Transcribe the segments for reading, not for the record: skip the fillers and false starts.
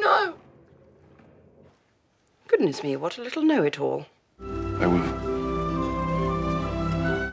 No! Goodness me, what a little know-it-all. I will.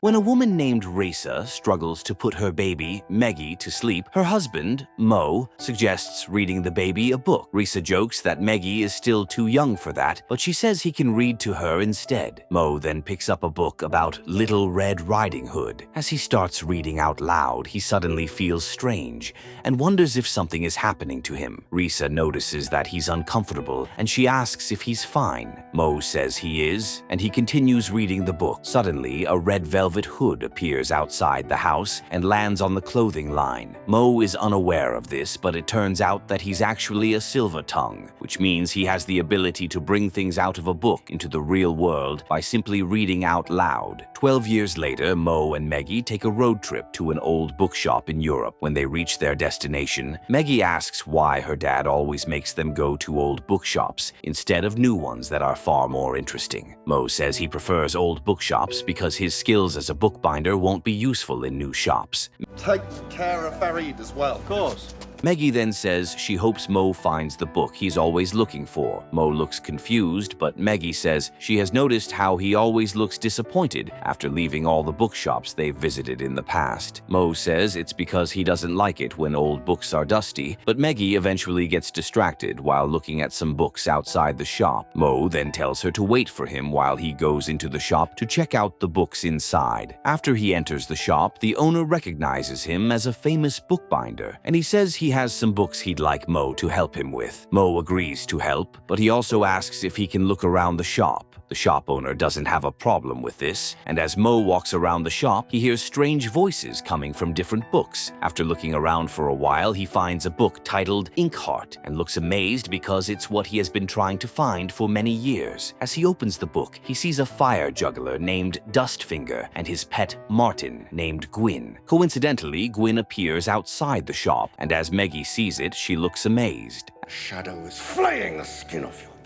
When a woman named Risa struggles to put her baby, Maggie, to sleep, her husband, Mo, suggests reading the baby a book. Risa jokes that Maggie is still too young for that, but she says he can read to her instead. Mo then picks up a book about Little Red Riding Hood. As he starts reading out loud, he suddenly feels strange and wonders if something is happening to him. Risa notices that he's uncomfortable, and she asks if he's fine. Mo says he is, and he continues reading the book. Suddenly, a red velvet hood appears outside the house and lands on the clothing line. Mo is unaware of this, but it turns out that he's actually a silver tongue, which means he has the ability to bring things out of a book into the real world by simply reading out loud. 12 years later, Mo and Maggie take a road trip to an old bookshop in Europe. When they reach their destination, Maggie asks why her dad always makes them go to old bookshops instead of new ones that are far more interesting. Mo says he prefers old bookshops because his skills as a bookbinder won't be useful in new shops. Take care of Farid as well. Of course. Maggie then says she hopes Mo finds the book he's always looking for. Mo looks confused, but Maggie says she has noticed how he always looks disappointed after leaving all the bookshops they've visited in the past. Mo says it's because he doesn't like it when old books are dusty, but Maggie eventually gets distracted while looking at some books outside the shop. Mo then tells her to wait for him while he goes into the shop to check out the books inside. After he enters the shop, the owner recognizes him as a famous bookbinder, and he says he has some books he'd like Mo to help him with. Mo agrees to help, but he also asks if he can look around the shop. The shop owner doesn't have a problem with this, and as Mo walks around the shop, he hears strange voices coming from different books. After looking around for a while, he finds a book titled Inkheart and looks amazed because it's what he has been trying to find for many years. As he opens the book, he sees a fire juggler named Dustfinger and his pet Martin named Gwyn. Coincidentally, Gwyn appears outside the shop, and as Maggie sees it, she looks amazed. A shadow is flaying the skin off your back.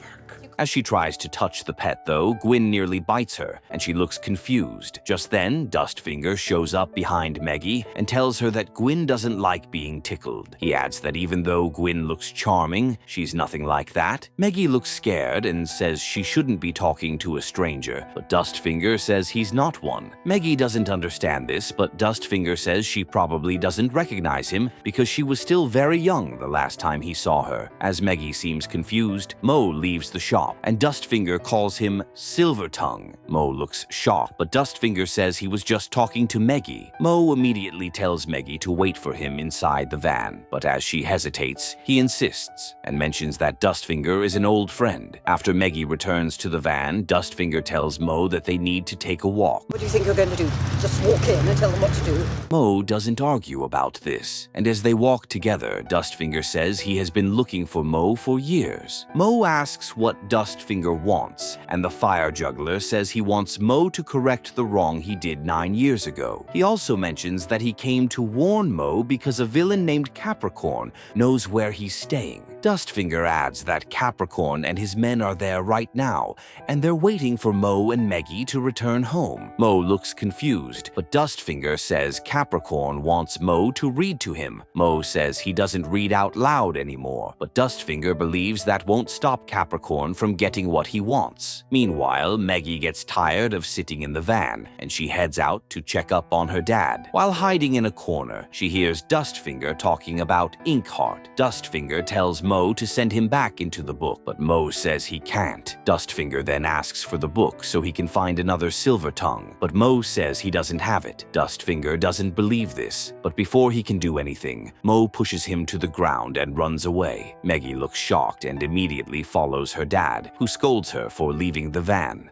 As she tries to touch the pet, though, Gwyn nearly bites her, and she looks confused. Just then, Dustfinger shows up behind Maggie and tells her that Gwyn doesn't like being tickled. He adds that even though Gwyn looks charming, she's nothing like that. Maggie looks scared and says she shouldn't be talking to a stranger, but Dustfinger says he's not one. Maggie doesn't understand this, but Dustfinger says she probably doesn't recognize him because she was still very young the last time he saw her. As Maggie seems confused, Mo leaves the shop, and Dustfinger calls him Silver Tongue. Mo looks shocked, but Dustfinger says he was just talking to Maggie. Mo immediately tells Maggie to wait for him inside the van, but as she hesitates, he insists and mentions that Dustfinger is an old friend. After Maggie returns to the van, Dustfinger tells Mo that they need to take a walk. What do you think you're going to do? Just walk in and tell them what to do? Mo doesn't argue about this, and as they walk together, Dustfinger says he has been looking for Mo for years. Mo asks what Dustfinger wants, and the fire juggler says he wants Mo to correct the wrong he did 9 years ago. He also mentions that he came to warn Mo because a villain named Capricorn knows where he's staying. Dustfinger adds that Capricorn and his men are there right now, and they're waiting for Mo and Maggie to return home. Mo looks confused, but Dustfinger says Capricorn wants Mo to read to him. Mo says he doesn't read out loud anymore, but Dustfinger believes that won't stop Capricorn from getting what he wants. Meanwhile, Maggie gets tired of sitting in the van, and she heads out to check up on her dad. While hiding in a corner, she hears Dustfinger talking about Inkheart. Dustfinger tells Mo to send him back into the book, but Mo says he can't. Dustfinger then asks for the book so he can find another Silver Tongue, but Mo says he doesn't have it. Dustfinger doesn't believe this, but before he can do anything, Mo pushes him to the ground and runs away. Maggie looks shocked and immediately follows her dad, who scolds her for leaving the van.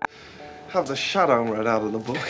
Have the shadow read out of the book.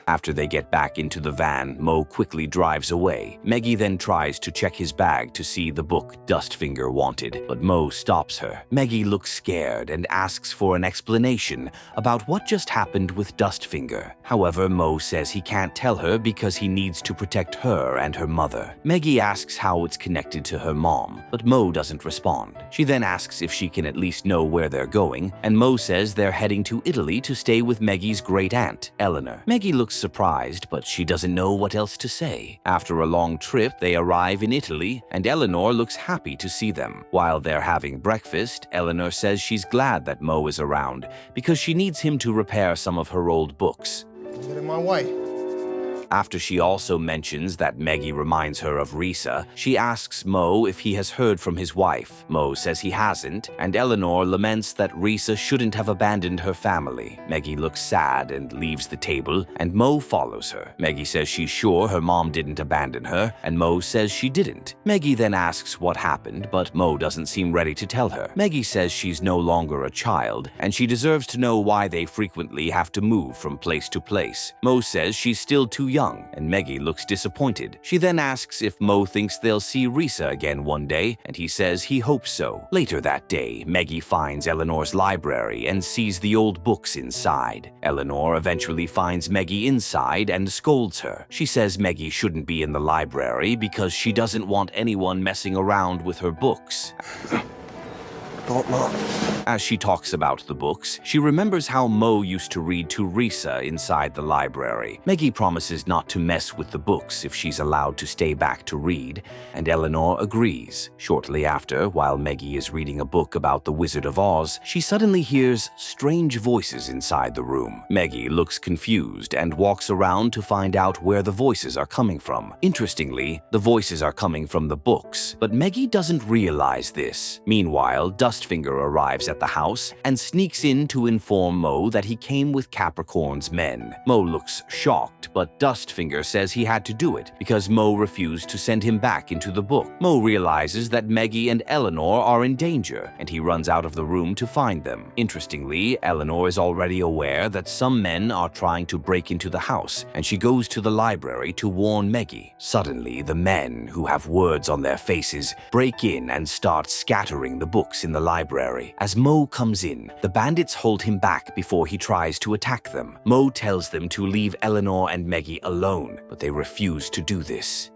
After they get back into the van, Mo quickly drives away. Maggie then tries to check his bag to see the book Dustfinger wanted, but Mo stops her. Maggie looks scared and asks for an explanation about what just happened with Dustfinger. However, Mo says he can't tell her because he needs to protect her and her mother. Maggie asks how it's connected to her mom, but Mo doesn't respond. She then asks if she can at least know where they're going, and Mo says they're heading to Italy to stay with Maggie's great aunt, Eleanor. Maggie looks looks surprised, but she doesn't know what else to say. After a long trip, they arrive in Italy, and Eleanor looks happy to see them. While they're having breakfast, Eleanor says she's glad that Mo is around because she needs him to repair some of her old books. Get in my way. After she also mentions that Maggie reminds her of Risa, she asks Mo if he has heard from his wife. Mo says he hasn't, and Eleanor laments that Risa shouldn't have abandoned her family. Maggie looks sad and leaves the table, and Mo follows her. Maggie says she's sure her mom didn't abandon her, and Mo says she didn't. Maggie then asks what happened, but Mo doesn't seem ready to tell her. Maggie says she's no longer a child, and she deserves to know why they frequently have to move from place to place. Mo says she's still too young, and Maggie looks disappointed. She then asks if Mo thinks they'll see Risa again one day, and he says he hopes so. Later that day, Maggie finds Eleanor's library and sees the old books inside. Eleanor eventually finds Maggie inside and scolds her. She says Maggie shouldn't be in the library because she doesn't want anyone messing around with her books. As she talks about the books, she remembers how Mo used to read to Risa inside the library. Maggie promises not to mess with the books if she's allowed to stay back to read, and Eleanor agrees. Shortly after, while Maggie is reading a book about the Wizard of Oz, she suddenly hears strange voices inside the room. Maggie looks confused and walks around to find out where the voices are coming from. Interestingly, the voices are coming from the books, but Maggie doesn't realize this. Meanwhile, Dustfinger arrives at the house and sneaks in to inform Mo that he came with Capricorn's men. Mo looks shocked, but Dustfinger says he had to do it because Mo refused to send him back into the book. Mo realizes that Maggie and Eleanor are in danger, and he runs out of the room to find them. Interestingly, Eleanor is already aware that some men are trying to break into the house, and she goes to the library to warn Maggie. Suddenly, the men, who have words on their faces, break in and start scattering the books in the library. As Mo comes in, the bandits hold him back before he tries to attack them. Mo tells them to leave Eleanor and Maggie alone, but they refuse to do this.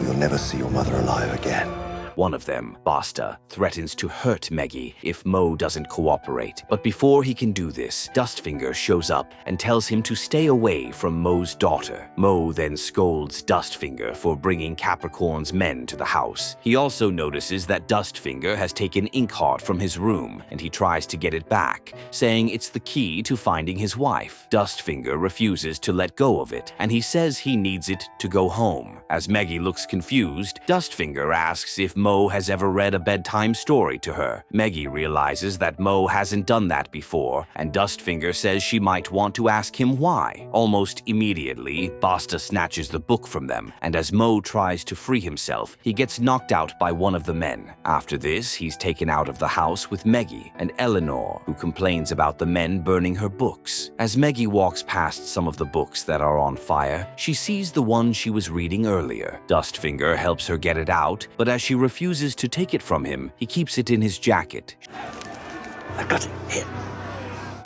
You'll never see your mother alive again. One of them, Basta, threatens to hurt Maggie if Mo doesn't cooperate. But before he can do this, Dustfinger shows up and tells him to stay away from Mo's daughter. Mo then scolds Dustfinger for bringing Capricorn's men to the house. He also notices that Dustfinger has taken Inkheart from his room, and he tries to get it back, saying it's the key to finding his wife. Dustfinger refuses to let go of it, and he says he needs it to go home. As Maggie looks confused, Dustfinger asks if Mo has ever read a bedtime story to her. Maggie realizes that Mo hasn't done that before, and Dustfinger says she might want to ask him why. Almost immediately, Basta snatches the book from them, and as Mo tries to free himself, he gets knocked out by one of the men. After this, he's taken out of the house with Maggie and Eleanor, who complains about the men burning her books. As Maggie walks past some of the books that are on fire, she sees the one she was reading earlier. Dustfinger helps her get it out, but as she refuses to take it from him, he keeps it in his jacket. I got it. Here.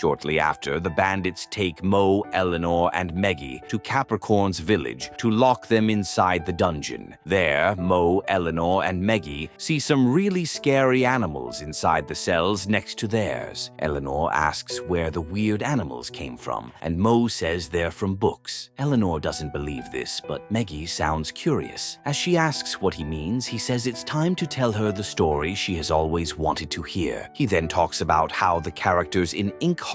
Shortly after, the bandits take Mo, Eleanor, and Maggie to Capricorn's village to lock them inside the dungeon. There, Mo, Eleanor, and Maggie see some really scary animals inside the cells next to theirs. Eleanor asks where the weird animals came from, and Mo says they're from books. Eleanor doesn't believe this, but Maggie sounds curious. As she asks what he means, he says it's time to tell her the story she has always wanted to hear. He then talks about how the characters in Inkheart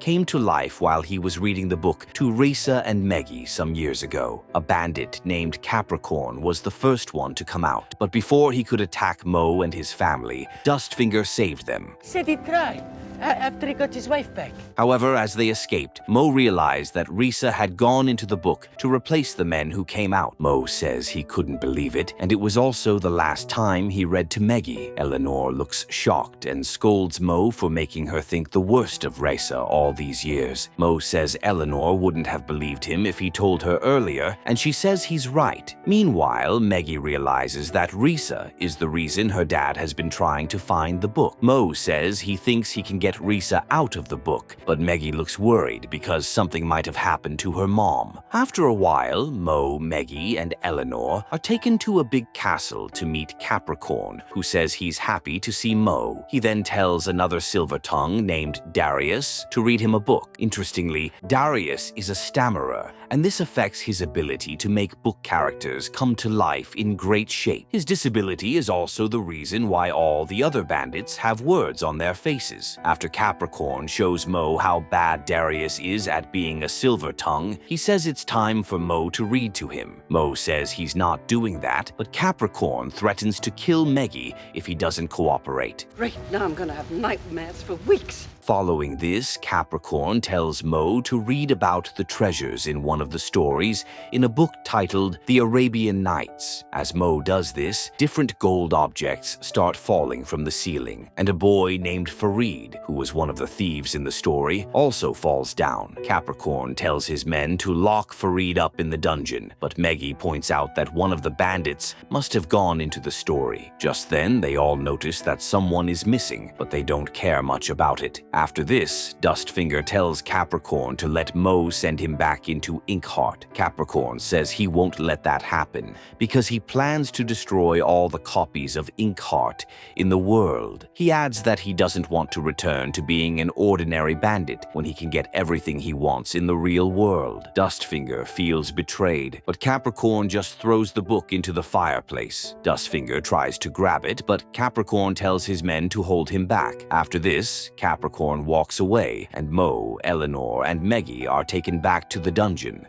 came to life while he was reading the book to Risa and Maggie some years ago. A bandit named Capricorn was the first one to come out, but before he could attack Mo and his family, Dustfinger saved them. Said he'd try, after he got his wife back. However, as they escaped, Mo realized that Risa had gone into the book to replace the men who came out. Mo says he couldn't believe it, and it was also the last time he read to Maggie. Eleanor looks shocked and scolds Mo for making her think the worst of Risa all these years. Mo says Eleanor wouldn't have believed him if he told her earlier, and she says he's right. Meanwhile, Maggie realizes that Risa is the reason her dad has been trying to find the book. Mo says he thinks he can get get Risa out of the book, but Maggie looks worried because something might have happened to her mom. After a while, Mo, Maggie, and Eleanor are taken to a big castle to meet Capricorn, who says he's happy to see Mo. He then tells another silver tongue named Darius to read him a book. Interestingly, Darius is a stammerer, and this affects his ability to make book characters come to life in great shape. His disability is also the reason why all the other bandits have words on their faces. After Capricorn shows Mo how bad Darius is at being a silver tongue, he says it's time for Mo to read to him. Mo says he's not doing that, but Capricorn threatens to kill Maggie if he doesn't cooperate. Right now I'm gonna have nightmares for weeks. Following this, Capricorn tells Mo to read about the treasures in one of the stories in a book titled The Arabian Nights. As Mo does this, different gold objects start falling from the ceiling, and a boy named Farid, who was one of the thieves in the story, also falls down. Capricorn tells his men to lock Farid up in the dungeon, but Maggie points out that one of the bandits must have gone into the story. Just then, they all notice that someone is missing, but they don't care much about it. After this, Dustfinger tells Capricorn to let Mo send him back into Inkheart. Capricorn says he won't let that happen because he plans to destroy all the copies of Inkheart in the world. He adds that he doesn't want to return to being an ordinary bandit when he can get everything he wants in the real world. Dustfinger feels betrayed, but Capricorn just throws the book into the fireplace. Dustfinger tries to grab it, but Capricorn tells his men to hold him back. After this, Capricorn walks away, and Mo, Eleanor, and Maggie are taken back to the dungeon.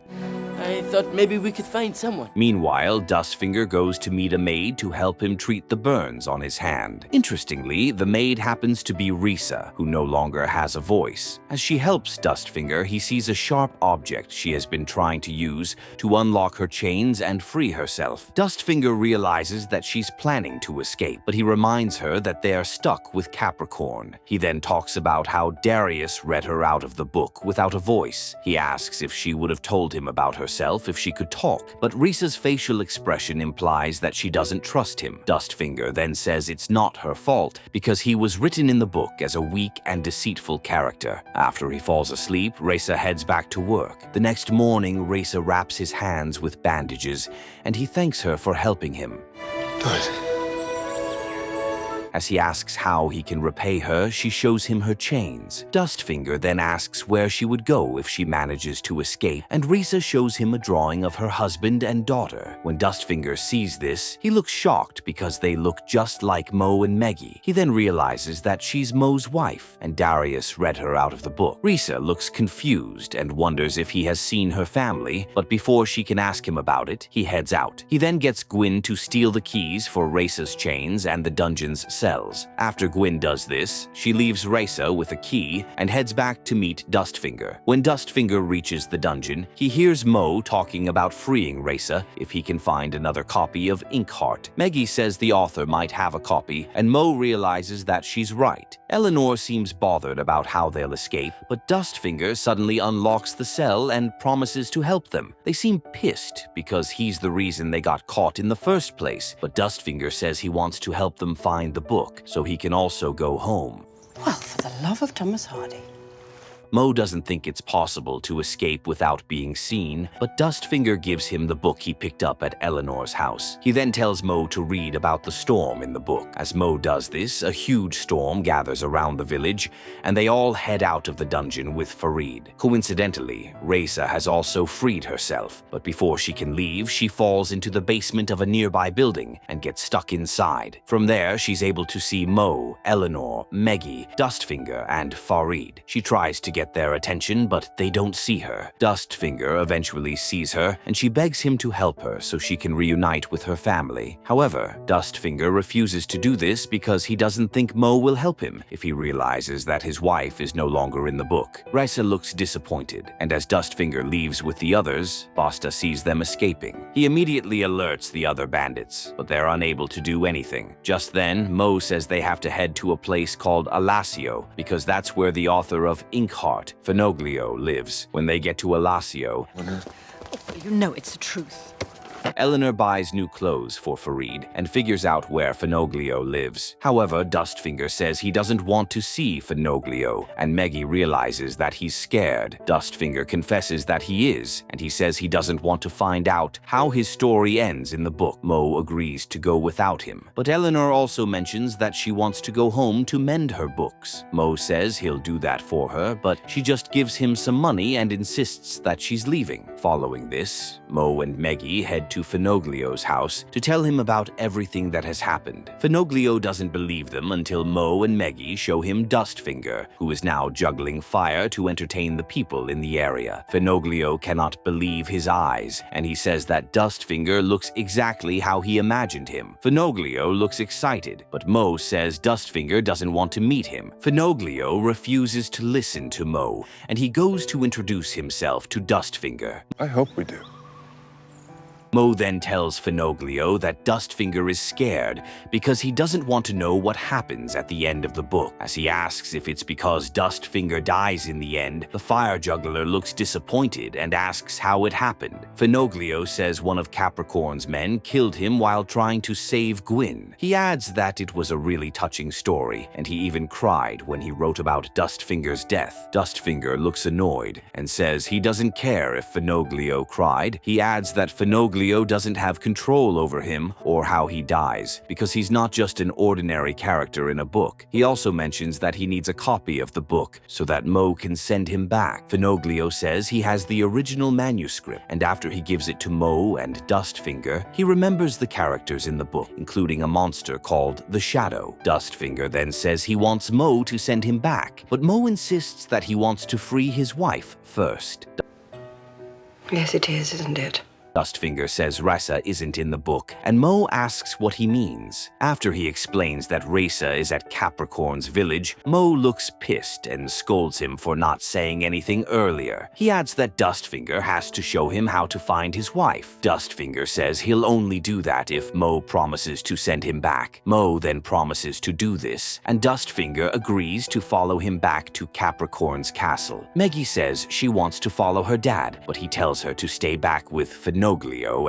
I thought maybe we could find someone. Meanwhile, Dustfinger goes to meet a maid to help him treat the burns on his hand. Interestingly, the maid happens to be Risa, who no longer has a voice. As she helps Dustfinger, he sees a sharp object she has been trying to use to unlock her chains and free herself. Dustfinger realizes that she's planning to escape, but he reminds her that they are stuck with Capricorn. He then talks about how Darius read her out of the book without a voice. He asks if she would have told him about herself if she could talk, but Risa's facial expression implies that she doesn't trust him. Dustfinger then says it's not her fault because he was written in the book as a weak and deceitful character. After he falls asleep, Risa heads back to work. The next morning, Risa wraps his hands with bandages, and he thanks her for helping him. Good. As he asks how he can repay her, she shows him her chains. Dustfinger then asks where she would go if she manages to escape, and Risa shows him a drawing of her husband and daughter. When Dustfinger sees this, he looks shocked because they look just like Mo and Maggie. He then realizes that she's Mo's wife, and Darius read her out of the book. Risa looks confused and wonders if he has seen her family, but before she can ask him about it, he heads out. He then gets Gwyn to steal the keys for Risa's chains and the dungeon's cells. After Gwyn does this, she leaves Risa with a key and heads back to meet Dustfinger. When Dustfinger reaches the dungeon, he hears Mo talking about freeing Risa if he can find another copy of Inkheart. Maggie says the author might have a copy, and Mo realizes that she's right. Eleanor seems bothered about how they'll escape, but Dustfinger suddenly unlocks the cell and promises to help them. They seem pissed because he's the reason they got caught in the first place, but Dustfinger says he wants to help them find the book so he can also go home. Well, for the love of Thomas Hardy. Mo doesn't think it's possible to escape without being seen, but Dustfinger gives him the book he picked up at Eleanor's house. He then tells Mo to read about the storm in the book. As Mo does this, a huge storm gathers around the village, and they all head out of the dungeon with Farid. Coincidentally, Risa has also freed herself, but before she can leave, she falls into the basement of a nearby building and gets stuck inside. From there, she's able to see Mo, Eleanor, Maggie, Dustfinger, and Farid. She tries to get their attention, but they don't see her. Dustfinger eventually sees her, and she begs him to help her so she can reunite with her family. However, Dustfinger refuses to do this because he doesn't think Mo will help him if he realizes that his wife is no longer in the book. Risa looks disappointed, and as Dustfinger leaves with the others, Basta sees them escaping. He immediately alerts the other bandits, but they're unable to do anything. Just then, Mo says they have to head to a place called Alasio because that's where the author of Inkheart, Finoglio, lives. When they get to Alasio, You know it's the truth. Eleanor buys new clothes for Farid and figures out where Finoglio lives. However, Dustfinger says he doesn't want to see Finoglio, and Maggie realizes that he's scared. Dustfinger confesses that he is, and he says he doesn't want to find out how his story ends in the book. Mo agrees to go without him, but Eleanor also mentions that she wants to go home to mend her books. Mo says he'll do that for her, but she just gives him some money and insists that she's leaving. Following this, Mo and Maggie head to Finoglio's house to tell him about everything that has happened. Finoglio doesn't believe them until Mo and Maggie show him Dustfinger, who is now juggling fire to entertain the people in the area. Finoglio cannot believe his eyes, and he says that Dustfinger looks exactly how he imagined him. Finoglio looks excited, but Mo says Dustfinger doesn't want to meet him. Finoglio refuses to listen to Mo, and he goes to introduce himself to Dustfinger. I hope we do. Mo then tells Finoglio that Dustfinger is scared because he doesn't want to know what happens at the end of the book. As he asks if it's because Dustfinger dies in the end, the fire juggler looks disappointed and asks how it happened. Finoglio says one of Capricorn's men killed him while trying to save Gwyn. He adds that it was a really touching story, and he even cried when he wrote about Dustfinger's death. Dustfinger looks annoyed and says he doesn't care if Finoglio cried. He adds that Finoglio doesn't have control over him or how he dies, because he's not just an ordinary character in a book. He also mentions that he needs a copy of the book so that Mo can send him back. Finoglio says he has the original manuscript, and after he gives it to Mo and Dustfinger, he remembers the characters in the book, including a monster called the Shadow. Dustfinger then says he wants Mo to send him back, but Mo insists that he wants to free his wife first. Yes, it is, isn't it? Dustfinger says Ressa isn't in the book, and Mo asks what he means. After he explains that Ressa is at Capricorn's village, Mo looks pissed and scolds him for not saying anything earlier. He adds that Dustfinger has to show him how to find his wife. Dustfinger says he'll only do that if Mo promises to send him back. Mo then promises to do this, and Dustfinger agrees to follow him back to Capricorn's castle. Maggie says she wants to follow her dad, but he tells her to stay back with Finoglio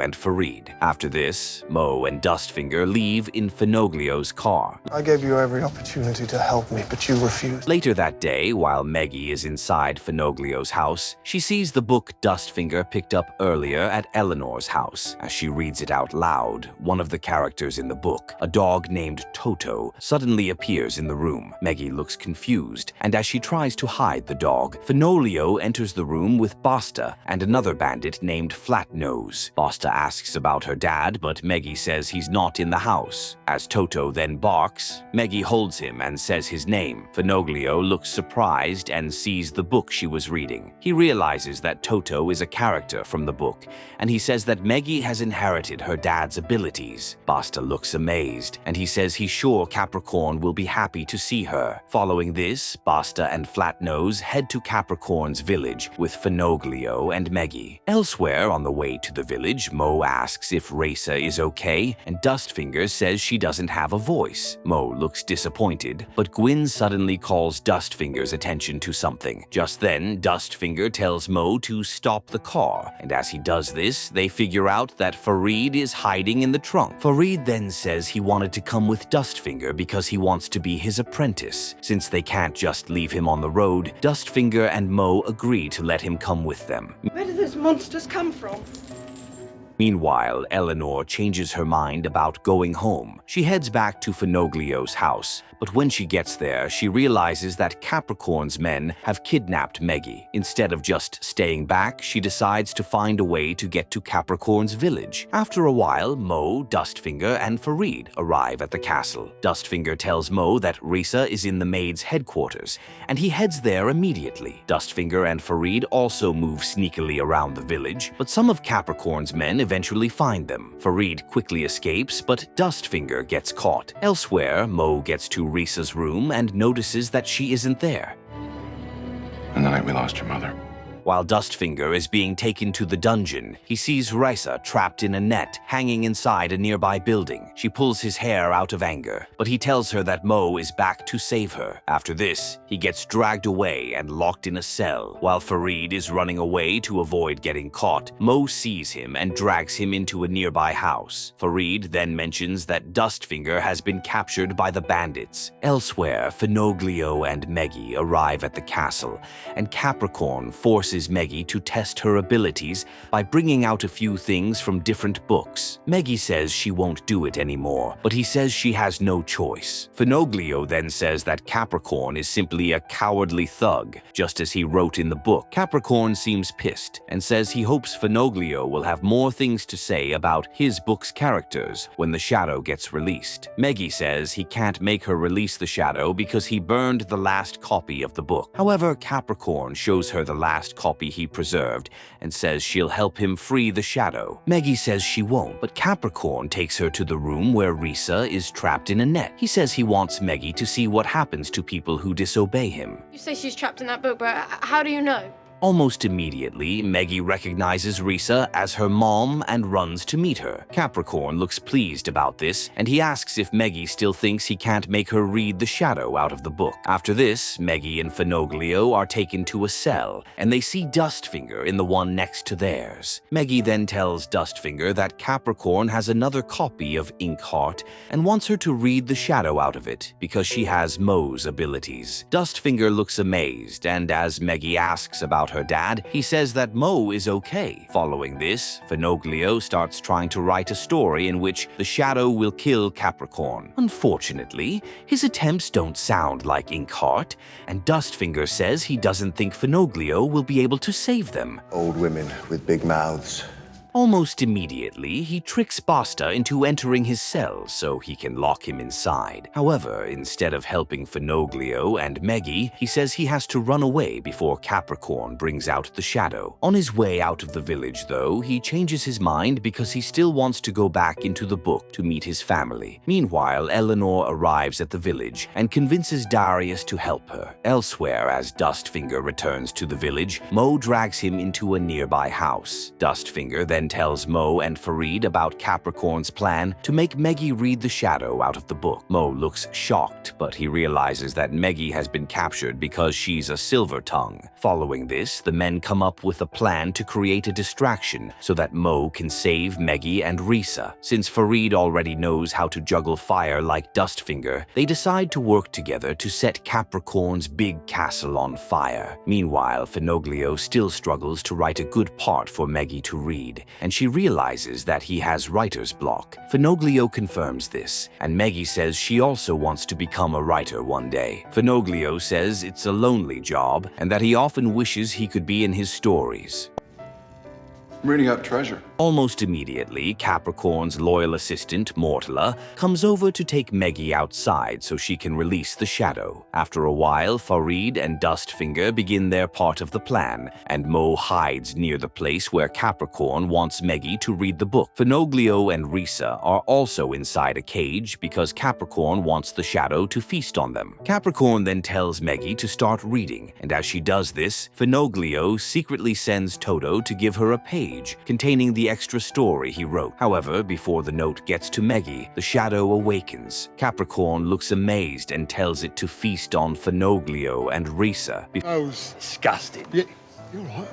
and Farid. After this, Mo and Dustfinger leave in Finoglio's car. I gave you every opportunity to help me, but you refused. Later that day, while Maggie is inside Finoglio's house, she sees the book Dustfinger picked up earlier at Eleanor's house. As she reads it out loud, one of the characters in the book, a dog named Toto, suddenly appears in the room. Maggie looks confused, and as she tries to hide the dog, Finoglio enters the room with Basta and another bandit named Flatnose. Basta asks about her dad, but Maggie says he's not in the house. As Toto then barks, Maggie holds him and says his name. Finoglio looks surprised and sees the book she was reading. He realizes that Toto is a character from the book, and he says that Maggie has inherited her dad's abilities. Basta looks amazed, and he says he's sure Capricorn will be happy to see her. Following this, Basta and Flatnose head to Capricorn's village with Finoglio and Maggie. Elsewhere on the way to the village, Mo asks if Ressa is okay, and Dustfinger says she doesn't have a voice. Mo looks disappointed, but Gwyn suddenly calls Dustfinger's attention to something. Just then, Dustfinger tells Mo to stop the car, and as he does this, they figure out that Farid is hiding in the trunk. Farid then says he wanted to come with Dustfinger because he wants to be his apprentice. Since they can't just leave him on the road, Dustfinger and Mo agree to let him come with them. Where do those monsters come from? Meanwhile, Eleanor changes her mind about going home. She heads back to Finoglio's house, but when she gets there, she realizes that Capricorn's men have kidnapped Maggie. Instead of just staying back, she decides to find a way to get to Capricorn's village. After a while, Mo, Dustfinger, and Farid arrive at the castle. Dustfinger tells Mo that Ressa is in the maid's headquarters, and he heads there immediately. Dustfinger and Farid also move sneakily around the village, but some of Capricorn's men eventually find them. Farid quickly escapes, but Dustfinger gets caught. Elsewhere, Mo gets to Ressa's room and notices that she isn't there. And the night we lost your mother. While Dustfinger is being taken to the dungeon, he sees Risa trapped in a net, hanging inside a nearby building. She pulls his hair out of anger, but he tells her that Mo is back to save her. After this, he gets dragged away and locked in a cell. While Farid is running away to avoid getting caught, Mo sees him and drags him into a nearby house. Farid then mentions that Dustfinger has been captured by the bandits. Elsewhere, Finoglio and Maggie arrive at the castle, and Capricorn forces Maggie to test her abilities by bringing out a few things from different books. Maggie says she won't do it anymore, but he says she has no choice. Finoglio then says that Capricorn is simply a cowardly thug, just as he wrote in the book. Capricorn seems pissed and says he hopes Finoglio will have more things to say about his book's characters when the shadow gets released. Maggie says he can't make her release the shadow because he burned the last copy of the book. However, Capricorn shows her the last copy he preserved and says she'll help him free the shadow. Maggie says she won't, but Capricorn takes her to the room where Risa is trapped in a net. He says he wants Maggie to see what happens to people who disobey him. You say she's trapped in that book, but how do you know? Almost immediately, Maggie recognizes Risa as her mom and runs to meet her. Capricorn looks pleased about this, and he asks if Maggie still thinks he can't make her read the shadow out of the book. After this, Maggie and Finoglio are taken to a cell, and they see Dustfinger in the one next to theirs. Maggie then tells Dustfinger that Capricorn has another copy of Inkheart and wants her to read the shadow out of it because she has Mo's abilities. Dustfinger looks amazed, and as Maggie asks about her dad, he says that Mo is okay. Following this, Finoglio starts trying to write a story in which the shadow will kill Capricorn. Unfortunately, his attempts don't sound like Inkheart, and Dustfinger says he doesn't think Finoglio will be able to save them. Old women with big mouths. Almost immediately, he tricks Basta into entering his cell so he can lock him inside. However, instead of helping Finoglio and Maggie, he says he has to run away before Capricorn brings out the shadow. On his way out of the village, though, he changes his mind because he still wants to go back into the book to meet his family. Meanwhile, Eleanor arrives at the village and convinces Darius to help her. Elsewhere, as Dustfinger returns to the village, Mo drags him into a nearby house. Dustfinger then tells Mo and Farid about Capricorn's plan to make Maggie read the shadow out of the book. Mo looks shocked, but he realizes that Maggie has been captured because she's a silver tongue. Following this, the men come up with a plan to create a distraction so that Mo can save Maggie and Risa. Since Farid already knows how to juggle fire like Dustfinger, they decide to work together to set Capricorn's big castle on fire. Meanwhile, Finoglio still struggles to write a good part for Maggie to read, and she realizes that he has writer's block. Finoglio confirms this, and Maggie says she also wants to become a writer one day. Finoglio says it's a lonely job and that he often wishes he could be in his stories. I'm reading up treasure. Almost immediately, Capricorn's loyal assistant, Mortala, comes over to take Maggie outside so she can release the shadow. After a while, Farid and Dustfinger begin their part of the plan, and Mo hides near the place where Capricorn wants Maggie to read the book. Finoglio and Risa are also inside a cage because Capricorn wants the shadow to feast on them. Capricorn then tells Maggie to start reading, and as she does this, Finoglio secretly sends Toto to give her a page containing the extra story he wrote. However, before the note gets to Maggie, the shadow awakens. Capricorn looks amazed and tells it to feast on Finoglio and Risa. That was Disgusting. Yeah, you're right.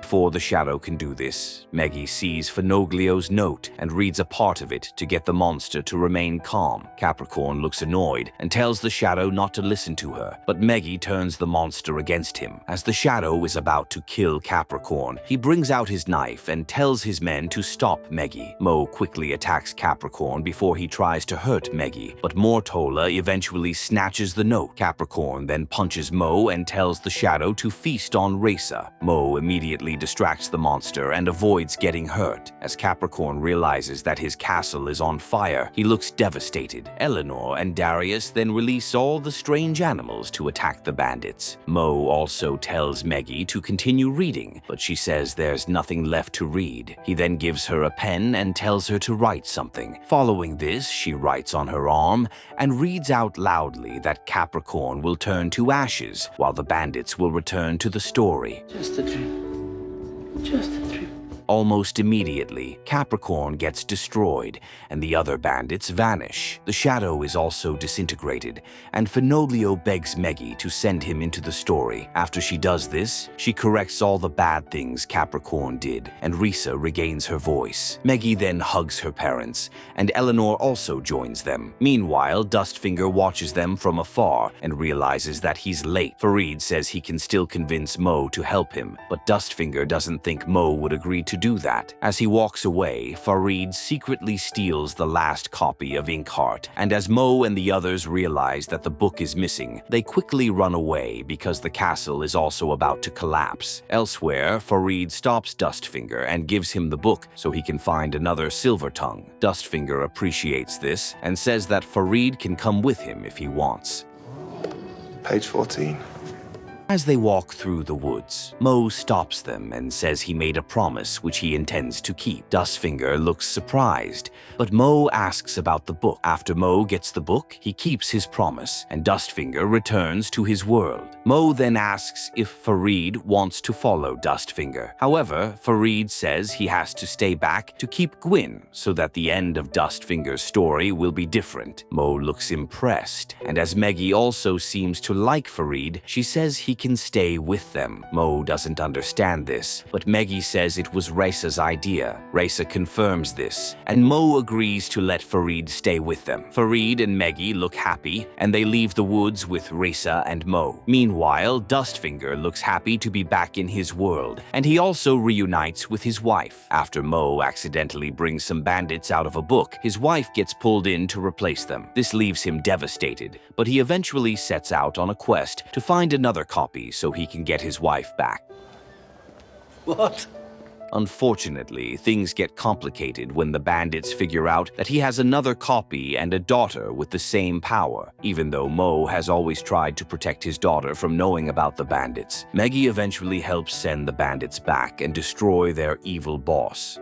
Before the shadow can do this, Maggie sees Finoglio's note and reads a part of it to get the monster to remain calm. Capricorn looks annoyed and tells the shadow not to listen to her, but Maggie turns the monster against him. As the shadow is about to kill Capricorn, he brings out his knife and tells his men to stop Maggie. Mo quickly attacks Capricorn before he tries to hurt Maggie, but Mortala eventually snatches the note. Capricorn then punches Mo and tells the shadow to feast on Risa. Mo immediately distracts the monster and avoids getting hurt. As Capricorn realizes that his castle is on fire, he looks devastated. Eleanor and Darius then release all the strange animals to attack the bandits. Mo also tells Maggie to continue reading, but she says there's nothing left to read. He then gives her a pen and tells her to write something. Following this, she writes on her arm and reads out loudly that Capricorn will turn to ashes while the bandits will return to the story. Just a dream. Just a trip. Almost immediately, Capricorn gets destroyed, and the other bandits vanish. The shadow is also disintegrated, and Fenoglio begs Maggie to send him into the story. After she does this, she corrects all the bad things Capricorn did, and Risa regains her voice. Maggie then hugs her parents, and Eleanor also joins them. Meanwhile, Dustfinger watches them from afar and realizes that he's late. Farid says he can still convince Mo to help him, but Dustfinger doesn't think Mo would agree to do that. As he walks away, Farid secretly steals the last copy of Inkheart, and as Mo and the others realize that the book is missing, they quickly run away because the castle is also about to collapse. Elsewhere, Farid stops Dustfinger and gives him the book so he can find another silver tongue. Dustfinger appreciates this and says that Farid can come with him if he wants. Page 14. As they walk through the woods, Mo stops them and says he made a promise which he intends to keep. Dustfinger looks surprised, but Mo asks about the book. After Mo gets the book, he keeps his promise, and Dustfinger returns to his world. Mo then asks if Farid wants to follow Dustfinger. However, Farid says he has to stay back to keep Gwyn, so that the end of Dustfinger's story will be different. Mo looks impressed, and as Maggie also seems to like Farid, she says he can stay with them. Mo doesn't understand this, but Maggie says it was Reisa's idea. Reisa confirms this, and Mo agrees to let Farid stay with them. Farid and Maggie look happy, and they leave the woods with Reisa and Mo. Meanwhile, Dustfinger looks happy to be back in his world, and he also reunites with his wife. After Mo accidentally brings some bandits out of a book, his wife gets pulled in to replace them. This leaves him devastated, but he eventually sets out on a quest to find another copy so he can get his wife back. What? Unfortunately, things get complicated when the bandits figure out that he has another copy and a daughter with the same power, even though Mo has always tried to protect his daughter from knowing about the bandits. Maggie eventually helps send the bandits back and destroy their evil boss.